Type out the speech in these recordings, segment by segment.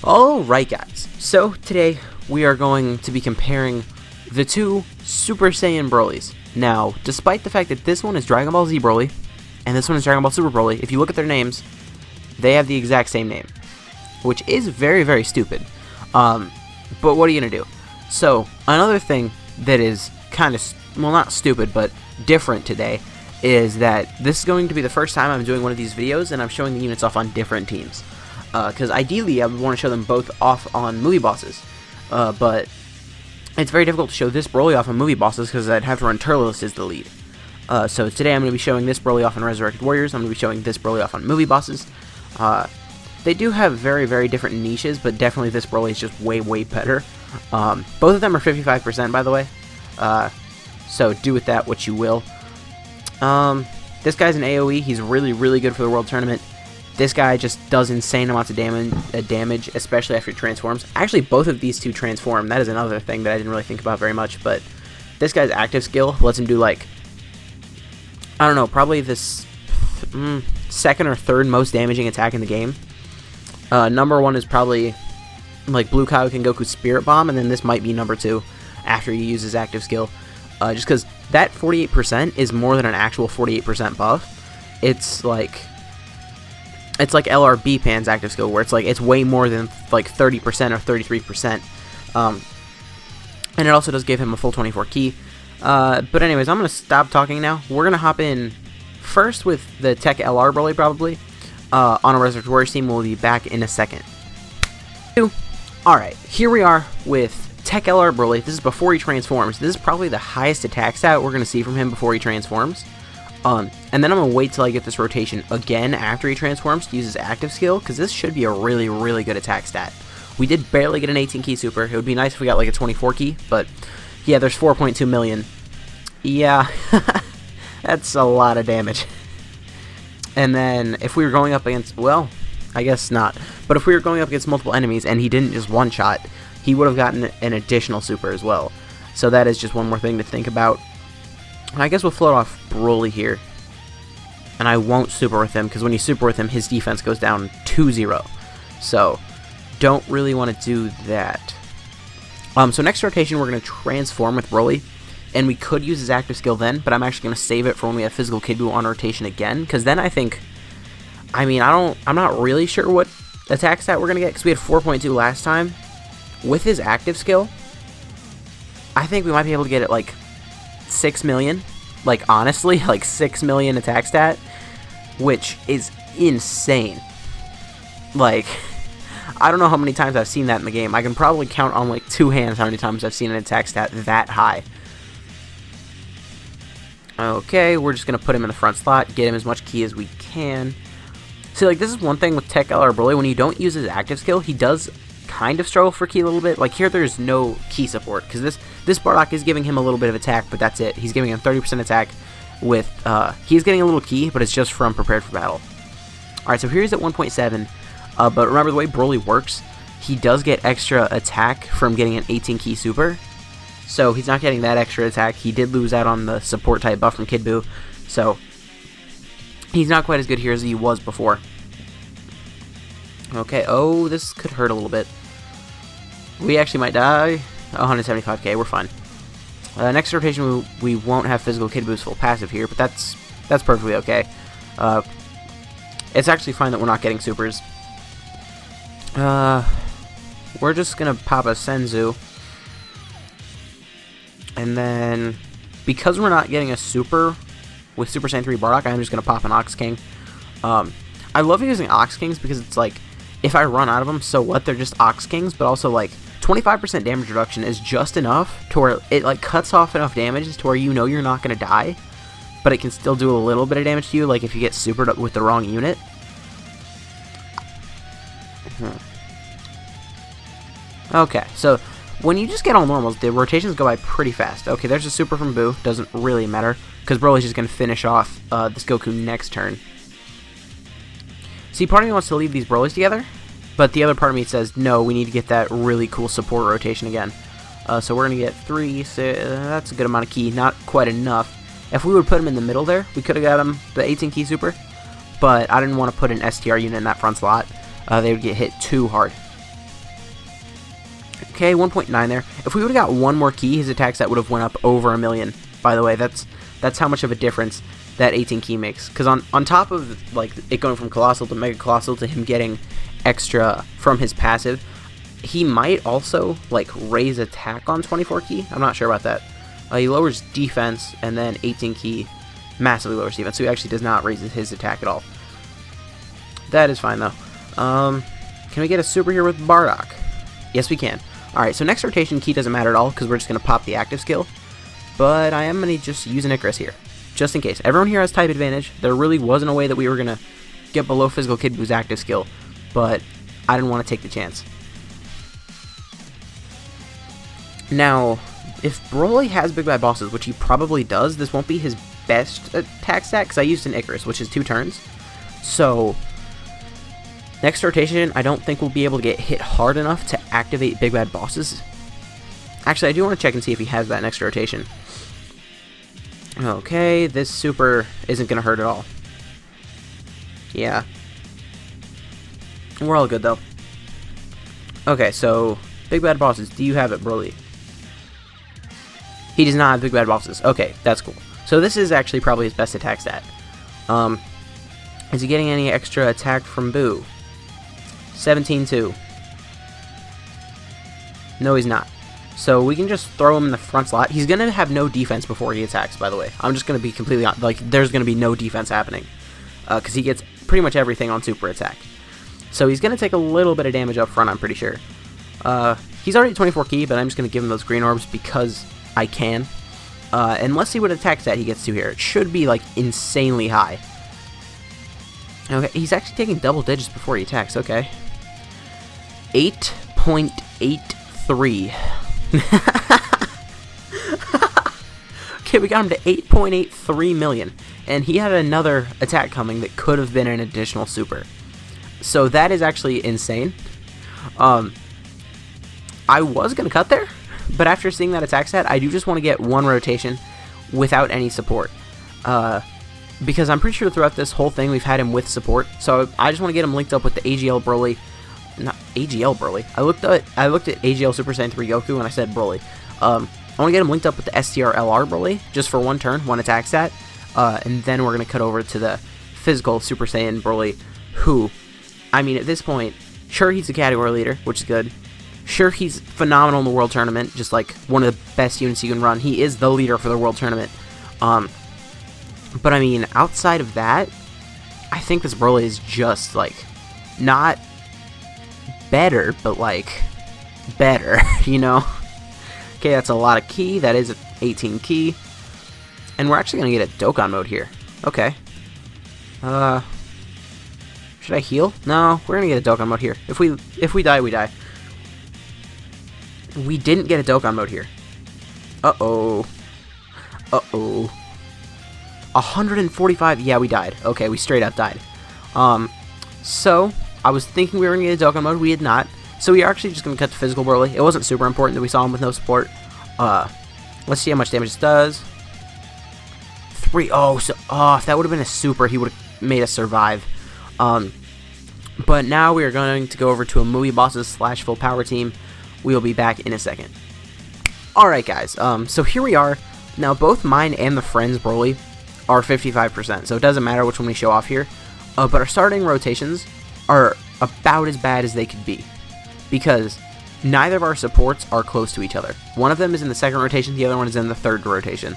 Alright guys, so today we are going to be comparing the two Super Saiyan Brolys. Now, despite the fact that this one is Dragon Ball Z Broly, and this one is Dragon Ball Super Broly, if you look at their names, they have the exact same name. Which is very, very stupid. But what are you going to do? So, another thing that is kind of, well, not stupid, but different today, is that this is going to be the first time I'm doing one of these videos, and I'm showing the units off on different teams. Because ideally I would want to show them both off on movie bosses, but it's very difficult to show this Broly off on movie bosses because I'd have to run Turles as the lead. So today I'm going to be showing this Broly off on Resurrected Warriors, I'm going to be showing this Broly off on movie bosses. They do have very, very different niches, but definitely this Broly is just way, way better. Both of them are 55% by the way, so do with that what you will. This guy's an AoE, he's really, really good for the World Tournament. This guy just does insane amounts of damage, especially after he transforms. Actually, both of these two transform. That is another thing that I didn't really think about very much, but this guy's active skill lets him do, like, I don't know, probably this second or third most damaging attack in the game. Number one is probably, like, Blue Kaioken Goku's Spirit Bomb, and then this might be number two after he uses active skill. Just because that 48% is more than an actual 48% buff. It's like LRB Pan's active skill, where it's like it's way more than like 30% or 33%. And it also does give him a full 24 key. But anyways, I'm gonna stop talking now. We're gonna hop in first with the Tech LR Broly probably on a Resurrected Warriors team. We'll be back in a second. Alright, here we are with Tech LR Broly. This is before he transforms. This is probably the highest attack stat we're gonna see from him before he transforms. And then I'm going to wait till I get this rotation again after he transforms to use his active skill, because this should be a really, really good attack stat. We did barely get an 18 key super. It would be nice if we got like a 24 key, but yeah, there's 4.2 million. Yeah, that's a lot of damage. And then if we were going up against, well, I guess not, but if we were going up against multiple enemies and he didn't just one-shot, he would have gotten an additional super as well. So that is just one more thing to think about. I guess we'll float off Broly here. And I won't super with him, because when you super with him, his defense goes down 2-0. So, don't really want to do that. So next rotation, we're going to transform with Broly. And we could use his active skill then, but I'm actually going to save it for when we have Physical Kid Buu on rotation again. Because then I think, I mean, I'm not really sure what attack stat we're going to get, because we had 4.2 last time. With his active skill, I think we might be able to get it like 6 million, like honestly, like 6 million attack stat, which is insane. Like, I don't know how many times I've seen that in the game. I can probably count on like two hands how many times I've seen an attack stat that high. Okay, we're just gonna put him in the front slot, get him as much key as we can. See, like, this is one thing with Tech LR Broly, when you don't use his active skill, he does kind of struggle for key a little bit. Like here, there's no key support, because this Bardock is giving him a little bit of attack, but that's it. He's giving him 30% attack with, he's getting a little key, but it's just from Prepared for Battle. Alright, so here's at 1.7, but remember the way Broly works, he does get extra attack from getting an 18 key super, so he's not getting that extra attack. He did lose out on the support type buff from Kid Buu, so he's not quite as good here as he was before. Okay, oh, this could hurt a little bit. We actually might die. 175k, we're fine. Next rotation, we won't have Physical Kid Buu's full passive here, but that's perfectly okay. It's actually fine that we're not getting supers. We're just gonna pop a Senzu. And then, because we're not getting a super with Super Saiyan 3 Bardock, I'm just gonna pop an Ox King. I love using Ox Kings because it's like, if I run out of them, so what? They're just Ox Kings, but also like 25% damage reduction is just enough to where it like cuts off enough damage to where you know you're not going to die, but it can still do a little bit of damage to you, like if you get supered with the wrong unit. Okay, so when you just get all normals, the rotations go by pretty fast. Okay, there's a super from Buu, doesn't really matter, because Broly's just going to finish off this Goku next turn. See, part of me wants to leave these Brolys together, but the other part of me says, no, we need to get that really cool support rotation again. So we're going to get 3, so that's a good amount of key, not quite enough. If we would put him in the middle there, we could have got him the 18 key super, but I didn't want to put an STR unit in that front slot. They would get hit too hard. Okay, 1.9 there. If we would have got one more key, his attack stat would have went up over 1 million. By the way, that's how much of a difference that 18 key makes. Because on top of like it going from Colossal to Mega Colossal to him getting extra from his passive, he might also like raise attack on 24 key. I'm not sure about that. He lowers defense, and then 18 key massively lowers defense, so he actually does not raise his attack at all. That is fine though. Can we get a super here with Bardock? Yes, we can. Alright, so next rotation key doesn't matter at all, because we're just going to pop the active skill. But I am going to just use an Icarus here, just in case. Everyone here has type advantage. There really wasn't a way that we were going to get below Physical Kid Boo's active skill, but I didn't want to take the chance. Now, if Broly has Big Bad Bosses, which he probably does, this won't be his best attack stat, because I used an Icarus, which is 2 turns. So next rotation, I don't think we'll be able to get hit hard enough to activate Big Bad Bosses. Actually, I do want to check and see if he has that next rotation. Okay, this super isn't going to hurt at all. Yeah. We're all good, though. Okay, so Big Bad Bosses. Do you have it, Broly? He does not have Big Bad Bosses. Okay, that's cool. So this is actually probably his best attack stat. Is he getting any extra attack from Boo? 17-2. No, he's not. So we can just throw him in the front slot. He's going to have no defense before he attacks, by the way. I'm just going to be completely honest. Like, there's going to be no defense happening. Because he gets pretty much everything on super attack. So he's going to take a little bit of damage up front, I'm pretty sure. He's already at 24 key, but I'm just going to give him those green orbs because I can. And let's see what attack stat he gets to here. It should be, like, insanely high. Okay, he's actually taking double digits before he attacks. Okay. 8.83. Okay, we got him to 8.83 million. And he had another attack coming that could have been an additional super. So that is actually insane. I was going to cut there, but after seeing that attack stat, I do just want to get one rotation without any support. Because I'm pretty sure throughout this whole thing we've had him with support. So I just want to get him linked up with the AGL Broly. Not AGL Broly. I looked at AGL Super Saiyan 3 Goku and I said Broly. I want to get him linked up with the STR LR Broly just for one turn, one attack stat. And then we're going to cut over to the physical Super Saiyan Broly, who, I mean, at this point, sure, he's a category leader, which is good. Sure, he's phenomenal in the World Tournament, just like one of the best units you can run. He is the leader for the World Tournament. But I mean, outside of that, I think this Broly is just, like, not better, but, like, better, you know? Okay, that's a lot of key. That is 18 key. And we're actually going to get a Dokkan mode here. Okay. Should I heal? No, we're going to get a Dokkan mode here. If we die, we die. We didn't get a Dokkan mode here. Uh-oh. Uh-oh. 145. Yeah, we died. Okay, we straight up died. So I was thinking we were going to get a Dokkan mode. We did not. So we are actually just going to cut the physical Broly. It wasn't super important that we saw him with no support. Let's see how much damage this does. 3. Oh, so if that would have been a super, he would have made us survive. But now we are going to go over to a movie bosses / full power team. We will be back in a second. Alright guys, so here we are. Now both mine and the friend's Broly are 55%, so it doesn't matter which one we show off here. But our starting rotations are about as bad as they could be, because neither of our supports are close to each other. One of them is in the second rotation, the other one is in the third rotation.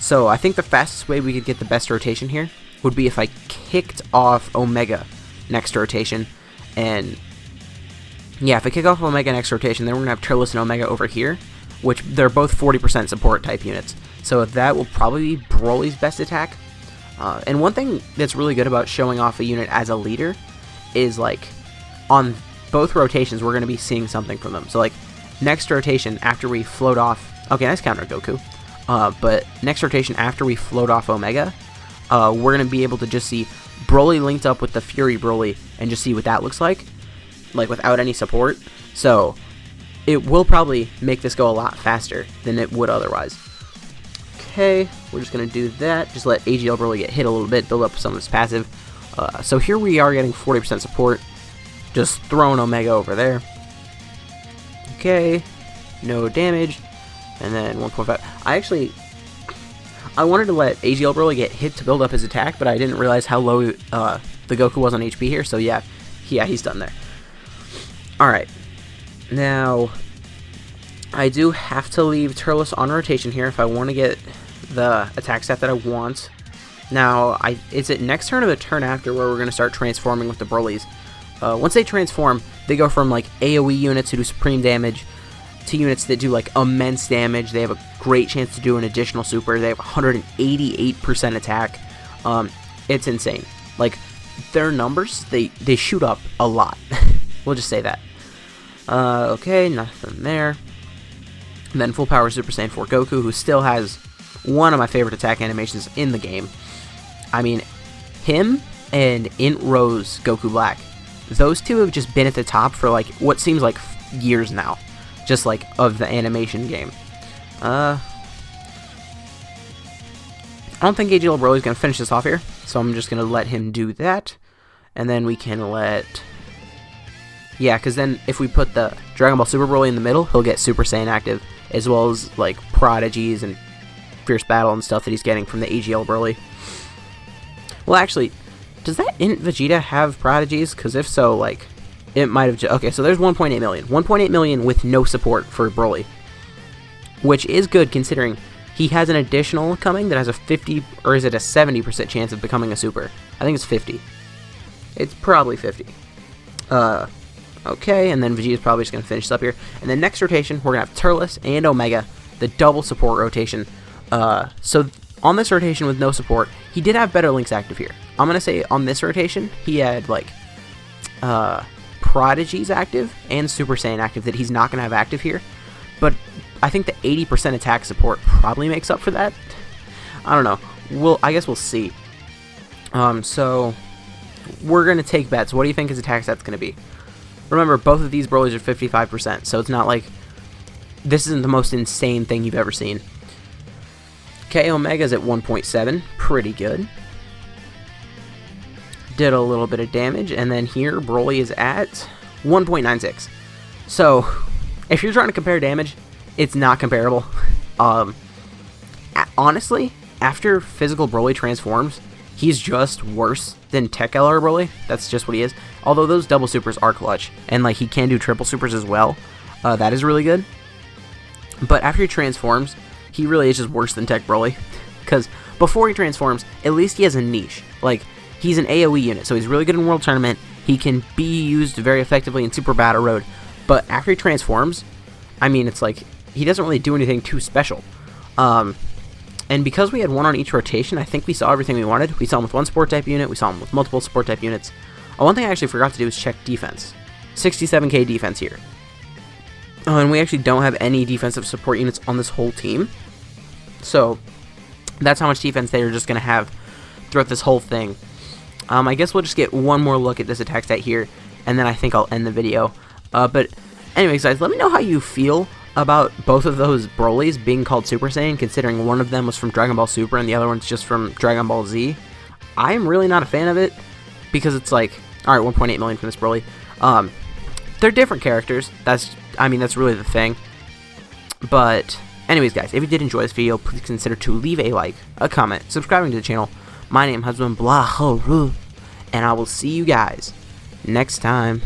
So I think the fastest way we could get the best rotation here would be if I kicked off Omega next rotation. And yeah, if I kick off Omega next rotation, then we're going to have Trillis and Omega over here, which they're both 40% support type units. So that will probably be Broly's best attack. And one thing that's really good about showing off a unit as a leader is, like, on both rotations, we're going to be seeing something from them. So, like, next rotation, after we float off... Okay, nice counter, Goku. But next rotation, after we float off Omega, we're going to be able to just see Broly linked up with the Fury Broly and just see what that looks like without any support. So, it will probably make this go a lot faster than it would otherwise. Okay, we're just going to do that. Just let AGL Broly get hit a little bit, build up some of his passive. So here we are getting 40% support. Just throwing Omega over there. Okay, no damage, and then 1.5. I wanted to let AGL Broly get hit to build up his attack, but I didn't realize how low the Goku was on HP here, so yeah, he's done there. Alright, now I do have to leave Turles on rotation here if I want to get the attack stat that I want. Now, is it next turn or the turn after where we're going to start transforming with the Brolys? Once they transform, they go from like AoE units who do supreme damage to units that do like immense damage. They have a great chance to do an additional super. They have 188% attack. It's insane. Like, their numbers, they shoot up a lot. We'll just say that. Okay, nothing there. And then full power Super Saiyan 4 Goku, who still has one of my favorite attack animations in the game. I mean, him and Int Rose Goku Black, those two have just been at the top for like what seems like years now, just like of the animation game. I don't think AGL Broly is going to finish this off here, so I'm just going to let him do that, and then we can let... Yeah, because then if we put the Dragon Ball Super Broly in the middle, he'll get Super Saiyan active, as well as like Prodigies and Fierce Battle and stuff that he's getting from the AGL Broly. Well, actually, does that Int Vegeta have Prodigies? Because if so, like, it might have... Okay, so there's 1.8 million. 1.8 million with no support for Broly, which is good considering he has an additional coming that has a 50, or is it a 70% chance of becoming a super? I think it's 50. It's probably 50. Okay, and then Vegeta's probably just going to finish this up here. And then next rotation, we're going to have Turles and Omega, the double support rotation. So on this rotation with no support, he did have better links active here. I'm going to say on this rotation, he had, like, Prodigies active and Super Saiyan active that he's not going to have active here. But I think the 80% attack support probably makes up for that. I don't know. I guess we'll see. So we're going to take bets. What do you think his attack stat's going to be? Remember, both of these Broly's are 55%, so it's not like this isn't the most insane thing you've ever seen. Okay, Omega's at 1.7, pretty good. Did a little bit of damage, and then here, Broly is at 1.96. So, if you're trying to compare damage, it's not comparable. Honestly, after physical Broly transforms, he's just worse than Tech LR Broly. That's just what he is. Although those double supers are clutch, and like he can do triple supers as well. That is really good. But after he transforms, he really is just worse than Tech Broly. Because before he transforms, at least he has a niche. Like, he's an AoE unit, so he's really good in World Tournament. He can be used very effectively in Super Battle Road. But after he transforms, I mean, it's like, he doesn't really do anything too special. And because we had one on each rotation, I think we saw everything we wanted. We saw him with one support type unit, we saw him with multiple support type units. One thing I actually forgot to do is check defense. 67k defense here. Oh, and we actually don't have any defensive support units on this whole team. So, that's how much defense they are just going to have throughout this whole thing. I guess we'll just get one more look at this attack stat here, and then I think I'll end the video. But anyways, guys, let me know how you feel about both of those Brolys being called Super Saiyan, considering one of them was from Dragon Ball Super and the other one's just from Dragon Ball Z. I am really not a fan of it, because it's like, alright, 1.8 million from this Broly. They're different characters. That's really the thing. But anyways, guys, if you did enjoy this video, please consider to leave a like, a comment, subscribing to the channel. My name has been Blah, and I will see you guys next time.